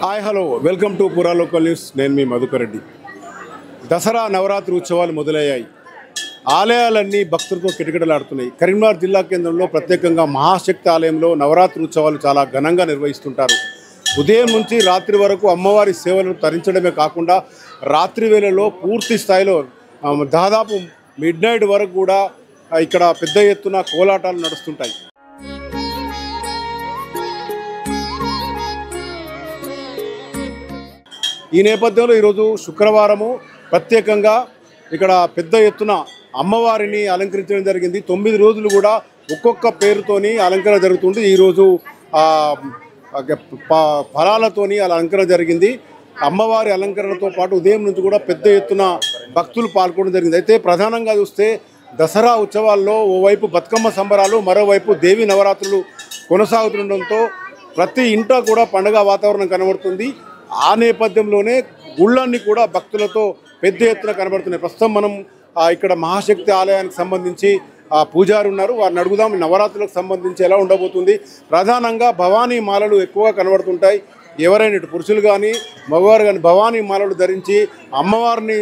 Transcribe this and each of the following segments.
Hi hello welcome to పురా local news. నేను మీ మధుకర్ రెడ్డి. దసరా నవరాత్రి ఉత్సవాలు మొదలయ్యాయి. ఆలయాలన్నీ భక్తులతో కిటకిటలాడుతున్నాయి. కరీంనగర్ జిల్లా కేంద్రంలో ప్రత్యేకంగా మహాశక్తి ఆలయంలో నవరాత్రి ఉత్సవాలు చాలా ఘనంగా నిర్వహిస్తుంటారు. ఉదయం నుంచి రాత్రి వరకు అమ్మవారి సేవలను తరించడమే కాకుండా రాత్రి వేళలో పూర్తి స్థాయిలో దాదాపు మిడ్ నైట్ వరకు కూడా ఇక్కడ పెద్ద ఎత్తున కోలాటాలు నడుస్తుంటాయి. ఈ నేపథ్యంలో ఈరోజు శుక్రవారము ప్రత్యేకంగా ఇక్కడ పెద్ద ఎత్తున అమ్మవారిని అలంకరించడం జరిగింది. 9 రోజులు కూడా ఒక్కొక్క పేరుతోని అలంకరణ జరుగుతుంది. ఈరోజు ఫలాలతోని అలంకరణ జరిగింది. అమ్మవారి అలంకరణతో పాటు ఉదయం నుంచి కూడా పెద్ద ఎత్తున భక్తులు పాల్గొనడం జరిగింది. అయితే ప్రధానంగా చూస్తే దసరా ఉత్సవాల్లో ఓవైపు బతుకమ్మ సంబరాలు, మరోవైపు దేవి నవరాత్రులు కొనసాగుతుండడంతో ప్రతి ఇంట కూడా పండుగ వాతావరణం కనబడుతుంది. ఆ నేపథ్యంలోనే గుళ్ళన్నీ కూడా భక్తులతో పెద్ద ఎత్తున కనబడుతున్నాయి. ప్రస్తుతం మనం ఇక్కడ మహాశక్తి ఆలయానికి సంబంధించి పూజారి ఉన్నారు, వారిని అడుగుదాం నవరాత్రులకు సంబంధించి ఎలా ఉండబోతుంది. ప్రధానంగా భవానీ మాలలు ఎక్కువగా కనబడుతుంటాయి. ఎవరైనా ఇటు పురుషులు కానీ మగవారు కానీ భవానీ మాలలు ధరించి అమ్మవారిని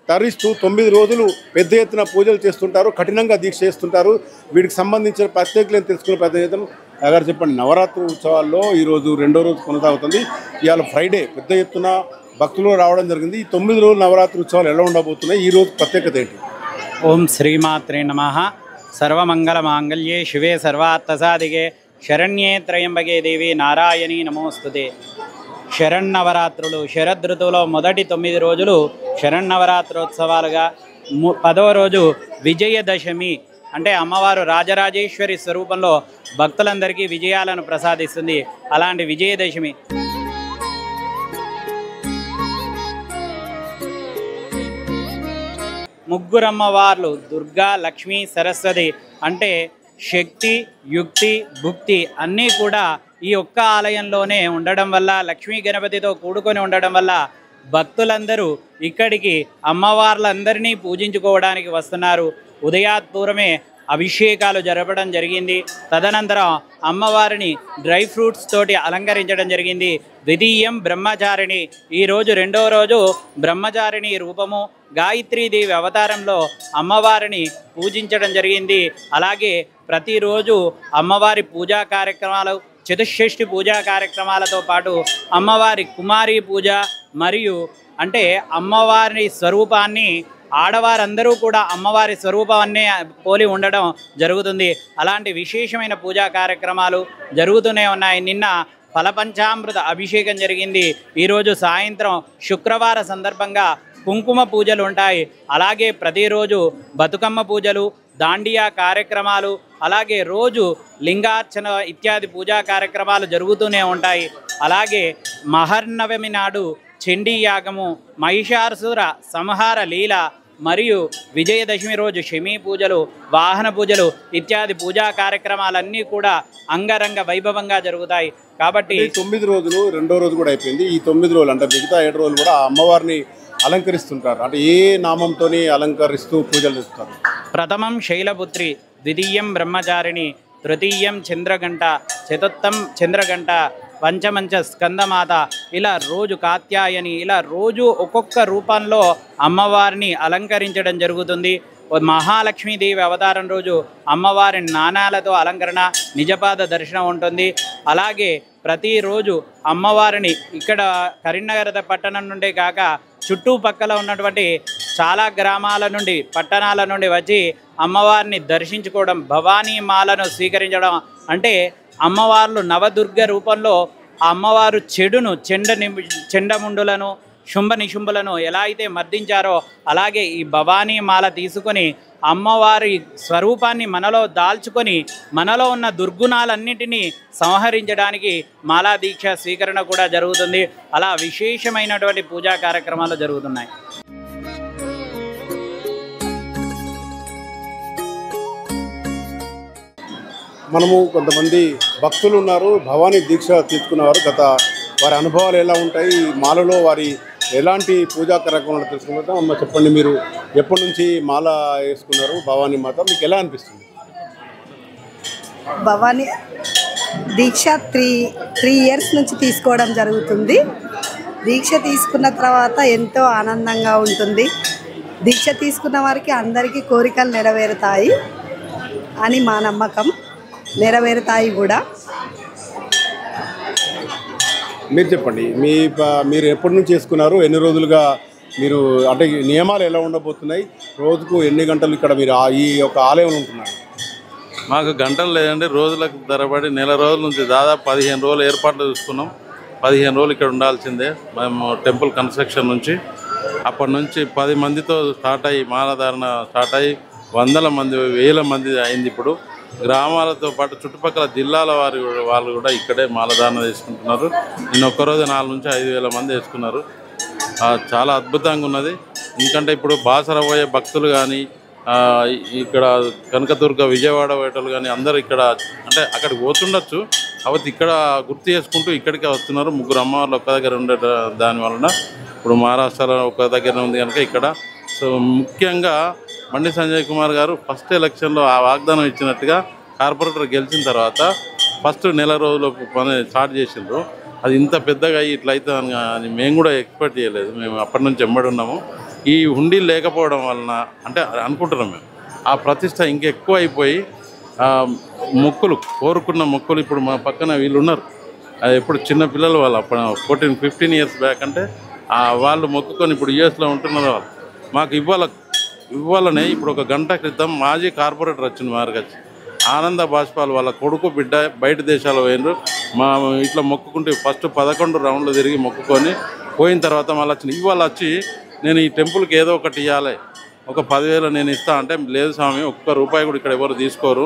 తరిస్తూ 9 రోజులు పెద్ద ఎత్తున పూజలు చేస్తుంటారు, కఠినంగా దీక్ష చేస్తుంటారు. వీటికి సంబంధించిన ప్రత్యేకతలను తెలుసుకునే ప్రయత్నం గారు చెప్పండి. నవరాత్రి ఉత్సవాల్లో ఈరోజు 2వ రోజు కొనసాగుతుంది. ఇవాళ ఫ్రైడే పెద్ద ఎత్తున భక్తులు రావడం జరిగింది. ఈ 9 రోజుల నవరాత్రి ఉత్సవాలు ఎలా ఉండబోతున్నాయి, ఈ రోజు ప్రత్యేకత ఏంటి? ఓం శ్రీమాత్రే నమః. సర్వమంగళ మాంగళ్యే శివే సర్వార్థసాధికే శరణ్యే త్రయంబకే దేవి నారాయణీ నమోస్తుతే. శరన్నవరాత్రులు శరదృతువులో మొదటి 9 రోజులు శరన్నవరాత్రోత్సవాలుగా 10వ రోజు విజయదశమి అంటే అమ్మవారు రాజరాజేశ్వరి స్వరూపంలో భక్తులందరికీ విజయాలను ప్రసాదిస్తుంది. అలాంటి విజయదశమి ముగ్గురమ్మవార్లు దుర్గా, లక్ష్మి, సరస్వతి అంటే శక్తి, యుక్తి, భుక్తి అన్నీ కూడా ఈ ఒక్క ఆలయంలోనే ఉండడం వల్ల, లక్ష్మీ గణపతితో కూడుకొని ఉండడం వల్ల భక్తులందరూ ఇక్కడికి అమ్మవార్లందరినీ పూజించుకోవడానికి వస్తున్నారు. ఉదయాత్పూర్వమే అభిషేకాలు జరపడం జరిగింది. తదనంతరం అమ్మవారిని డ్రై ఫ్రూట్స్ తోటి అలంకరించడం జరిగింది. ద్వితీయం బ్రహ్మచారిణి, ఈరోజు 2వ రోజు బ్రహ్మచారిణి రూపము గాయత్రీదేవి అవతారంలో అమ్మవారిని పూజించడం జరిగింది. అలాగే ప్రతిరోజు అమ్మవారి పూజా కార్యక్రమాలు, చతుషష్ఠి పూజా కార్యక్రమాలతో పాటు అమ్మవారి కుమారి పూజ మరియు అంటే అమ్మవారి స్వరూపాన్ని ఆడవారందరూ కూడా అమ్మవారి స్వరూపాన్నే పోలి ఉండడం జరుగుతుంది. అలాంటి విశేషమైన పూజా కార్యక్రమాలు జరుగుతూనే ఉన్నాయి. నిన్న ఫలపంచామృత అభిషేకం జరిగింది. ఈరోజు సాయంత్రం శుక్రవార సందర్భంగా కుంకుమ పూజలు ఉంటాయి. అలాగే ప్రతిరోజు బతుకమ్మ పూజలు, దాండియా కార్యక్రమాలు, అలాగే రోజు లింగార్చన ఇత్యాది పూజా కార్యక్రమాలు జరుగుతూనే ఉంటాయి. అలాగే మహర్నవమి నాడు చండీ యాగము, మహిషాసుర సంహార లీల మరియు విజయదశమి రోజు శమీ పూజలు, వాహన పూజలు ఇత్యాది పూజా కార్యక్రమాలన్నీ కూడా అంగరంగ వైభవంగా జరుగుతాయి. కాబట్టి 9 రోజులు 2వ రోజు కూడా అయిపోయింది. ఈ 9 రోజులు అంటే మిగతా 7 రోజులు కూడా అమ్మవారిని అలంకరిస్తుంటారు. అంటే ఏ నామంతో అలంకరిస్తూ పూజలు చేస్తారు? ప్రథమం శైలపుత్రి, ద్వితీయం బ్రహ్మచారిణి, తృతీయం చంద్రగంట, చతుర్థం చంద్రగంట, పంచమంచ స్కందమాత, ఇలా రోజు కాత్యాయని, ఇలా రోజు ఒక్కొక్క రూపంలో అమ్మవారిని అలంకరించడం జరుగుతుంది. మహాలక్ష్మీదేవి అవతారం రోజు అమ్మవారి నాణాలతో అలంకరణ, నిజపాద దర్శనం ఉంటుంది. అలాగే ప్రతిరోజు అమ్మవారిని ఇక్కడ కరీంనగర్ పట్టణం నుండే కాక చుట్టుపక్కల ఉన్నటువంటి చాలా గ్రామాల నుండి, పట్టణాల నుండి వచ్చి అమ్మవారిని దర్శించుకోవడం, భవానీ మాలను స్వీకరించడం. అంటే అమ్మవార్లు నవదుర్గ రూపంలో ఆ అమ్మవారు చెడును చెండముండులను, శుంభ నిశుంభులను ఎలా అయితే మర్దించారో అలాగే ఈ భవానీ మాల తీసుకొని అమ్మవారి స్వరూపాన్ని మనలో దాల్చుకొని మనలో ఉన్న దుర్గుణాలన్నింటినీ సంహరించడానికి మాలా దీక్ష స్వీకరణ కూడా జరుగుతుంది. అలా విశేషమైనటువంటి పూజా కార్యక్రమాలు జరుగుతున్నాయి. మనము కొంతమంది భక్తులు ఉన్నారు, భవానీ దీక్ష తీసుకున్నవారు. వారి అనుభవాలు ఎలా ఉంటాయి, మాలలో వారి ఎలాంటి పూజా కార్యక్రమాలు తెలుసుకుంటాం. అమ్మ చెప్పండి, మీరు ఎప్పటి నుంచి మాల వేసుకున్నారు భవానీ మాత, మీకు ఎలా అనిపిస్తుంది? భవానీ దీక్ష త్రీ ఇయర్స్ నుంచి తీసుకోవడం జరుగుతుంది. దీక్ష తీసుకున్న తర్వాత ఎంతో ఆనందంగా ఉంటుంది. దీక్ష తీసుకున్న వారికి అందరికీ కోరికలు నెరవేరుతాయి అని మా నమ్మకం. నెరవేరుతాయి కూడా. మీరు చెప్పండి, మీరు ఎప్పటి నుంచి చేసుకున్నారు, ఎన్ని రోజులుగా మీరు అంటే నియమాలు ఎలా ఉండబోతున్నాయి, రోజుకు ఎన్ని గంటలు ఇక్కడ మీరు ఈ యొక్క ఆలయంలో ఉంటున్నారు? మాకు గంటలు లేదండి, రోజులకు ధరబడి నెల రోజుల నుంచి దాదాపు 15 రోజులు ఏర్పాట్లు చూసుకున్నాం. 15 రోజులు ఇక్కడ ఉండాల్సిందే మేము టెంపుల్ కన్స్ట్రక్షన్ నుంచి. అప్పటి నుంచి 10 మందితో స్టార్ట్ అయ్యి మాలధారణ స్టార్ట్ అయ్యి వందల మంది 1000 మంది అయింది. ఇప్పుడు గ్రామాలతో పాటు చుట్టుపక్కల జిల్లాల వాళ్ళు కూడా ఇక్కడే మాలధారణ చేసుకుంటున్నారు. నిన్న ఒక్కరోజు 4 నుంచి 5,000 మంది వేసుకున్నారు. చాలా అద్భుతంగా ఉన్నది. ఎందుకంటే ఇప్పుడు బాసర పోయే భక్తులు కానీ ఇక్కడ కనకదుర్గ విజయవాడ పోయేటోళ్ళు కానీ అందరూ ఇక్కడ అంటే అక్కడికి పోతుండొచ్చు, కాబట్టి ఇక్కడ గుర్తు చేసుకుంటూ ఇక్కడికే వస్తున్నారు. 3 అమ్మవార్లు ఒక్క దగ్గర ఉండే దాని వలన ఇప్పుడు మహారాష్ట్రలో ఒక దగ్గర ఉంది కనుక ఇక్కడ. సో ముఖ్యంగా బండి సంజయ్ కుమార్ గారు ఫస్ట్ ఎలక్షన్లో ఆ వాగ్దానం ఇచ్చినట్టుగా కార్పొరేటర్ గెలిచిన తర్వాత ఫస్ట్ నెల రోజులు పని స్టార్ట్ చేసిండ్రు. అది ఇంత పెద్దగా ఇట్లయితే అని మేము కూడా ఎక్స్పెక్ట్ చేయలేదు. మేము అప్పటి నుంచి ఎంబడి ఉన్నాము. ఈ హుండీ లేకపోవడం వలన అంటే అనుకుంటున్నాం మేము ఆ ప్రతిష్ట ఇంకెక్కువ అయిపోయి మొక్కులు కోరుకున్న మొక్కులు ఇప్పుడు మా పక్కన వీళ్ళు ఉన్నారు. అది ఎప్పుడు చిన్న పిల్లలు వాళ్ళు అప్పుడు 14-15 ఇయర్స్ బ్యాక్ అంటే వాళ్ళు మొక్కుకొని ఇప్పుడు యూఎస్లో ఉంటున్నారు. వాళ్ళు మాకు ఇవ్వాలనే ఇప్పుడు 1 గంట క్రితం మాజీ కార్పొరేటర్ వచ్చింది మార్గచ్చి ఆనంద బాష్పాల్ వాళ్ళ కొడుకు బిడ్డ బయట దేశాలు పోయినారు. మా ఇట్లా మొక్కుకుంటే ఫస్ట్ 11 రౌండ్లు తిరిగి మొక్కుకొని పోయిన తర్వాత మళ్ళీ వచ్చింది. ఇవాళ వచ్చి నేను ఈ టెంపుల్కి ఏదో ఒకటి ఇవ్వాలి, ఒక 10,000 నేను ఇస్తా అంటే, లేదు స్వామి ఒక్క రూపాయి కూడా ఇక్కడ ఎవరు తీసుకోరు,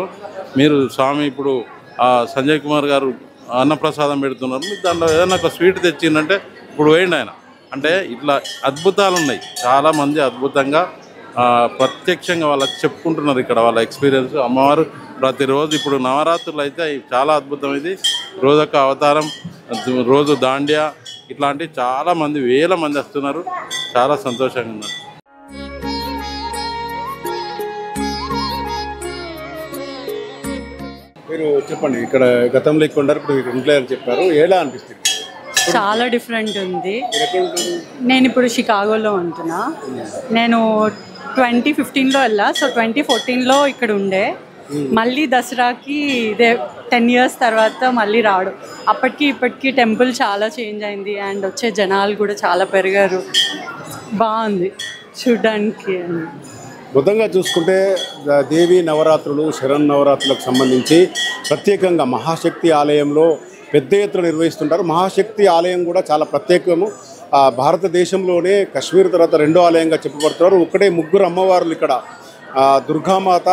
మీరు స్వామి ఇప్పుడు సంజయ్ కుమార్ గారు అన్నప్రసాదం పెడుతున్నారు, మీరు దాంట్లో ఏదైనా ఒక స్వీట్ తెచ్చిందంటే ఇప్పుడు వేయండి ఆయన అంటే. ఇట్లా అద్భుతాలు ఉన్నాయి. చాలామంది అద్భుతంగా ప్రత్యక్షంగా వాళ్ళకి చెప్పుకుంటున్నారు ఇక్కడ వాళ్ళ ఎక్స్పీరియన్స్. అమ్మవారు ప్రతిరోజు ఇప్పుడు నవరాత్రులు అయితే చాలా అద్భుతం. ఇది రోజొక అవతారం, రోజు దాండియా ఇట్లాంటి చాలామంది 1000 మంది వస్తున్నారు. చాలా సంతోషంగా ఉన్నారు. మీరు చెప్పండి, ఇక్కడ గతంలో ఎక్కువ ఉన్నారు, ఇప్పుడు ఇంట్లో చెప్పారు, ఎలా అనిపిస్తుంది? చాలా డిఫరెంట్ ఉంది. నేను ఇప్పుడు షికాగోలో ఉంటున్నా. నేను 2015లో వెళ్ళా. సో 2014లో ఇక్కడ ఉండే. మళ్ళీ దసరాకి ఇదే 10 ఇయర్స్ తర్వాత మళ్ళీ రావడం. అప్పటికి ఇప్పటికీ టెంపుల్ చాలా చేంజ్ అయింది అండ్ వచ్చే జనాలు కూడా చాలా పెరిగారు. బాగుంది చూడడానికి. మొత్తంగా చూసుకుంటే దేవి నవరాత్రులు శరన్నవరాత్రులకు సంబంధించి ప్రత్యేకంగా మహాశక్తి ఆలయంలో పెద్ద ఎత్తున నిర్వహిస్తుంటారు. మహాశక్తి ఆలయం కూడా చాలా ప్రత్యేకము. భారతదేశంలోనే కశ్మీర్ తర్వాత 2వ ఆలయంగా చెప్పబడుతున్నారు. ఒకటే 3 అమ్మవార్లు ఇక్కడ, దుర్గామాత,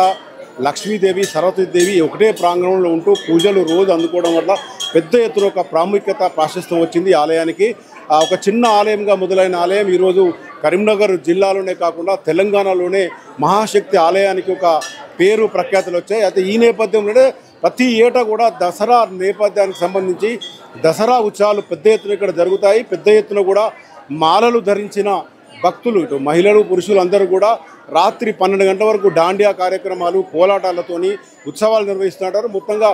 లక్ష్మీదేవి, సరస్వతీదేవి ఒకటే ప్రాంగణంలో ఉంటూ పూజలు రోజు అందుకోవడం వల్ల పెద్ద ఎత్తున ఒక ప్రాముఖ్యత ప్రాశస్త్యం వచ్చింది ఈ ఆలయానికి. ఒక చిన్న ఆలయంగా మొదలైన ఆలయం ఈరోజు కరీంనగర్ జిల్లాలోనే కాకుండా తెలంగాణలోనే మహాశక్తి ఆలయానికి ఒక పేరు ప్రఖ్యాతులు వచ్చాయి. అయితే ఈ నేపథ్యంలోనే ప్రతి ఏటా కూడా దసరా నేపథ్యానికి సంబంధించి దసరా ఉత్సవాలు పెద్ద ఎత్తున ఇక్కడ జరుగుతాయి. పెద్ద ఎత్తున కూడా మాలలు ధరించిన భక్తులు, ఇటు మహిళలు పురుషులు అందరూ కూడా రాత్రి 12 గంటల వరకు దాండియా కార్యక్రమాలు, కోలాటాలతోని ఉత్సవాలు నిర్వహిస్తుంటారు. మొత్తంగా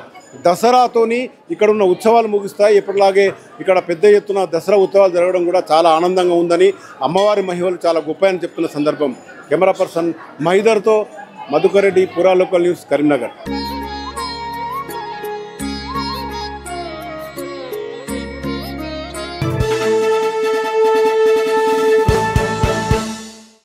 దసరాతోని ఇక్కడ ఉన్న ఉత్సవాలు ముగుస్తాయి. ఎప్పటిలాగే ఇక్కడ పెద్ద ఎత్తున దసరా ఉత్సవాలు జరగడం కూడా చాలా ఆనందంగా ఉందని, అమ్మవారి మహిమలు చాలా గొప్ప అని చెప్తున్న సందర్భం. కెమెరా పర్సన్ మహిదర్తో మధుకర్ రెడ్డి, పురా లోకల్ న్యూస్, కరీంనగర్.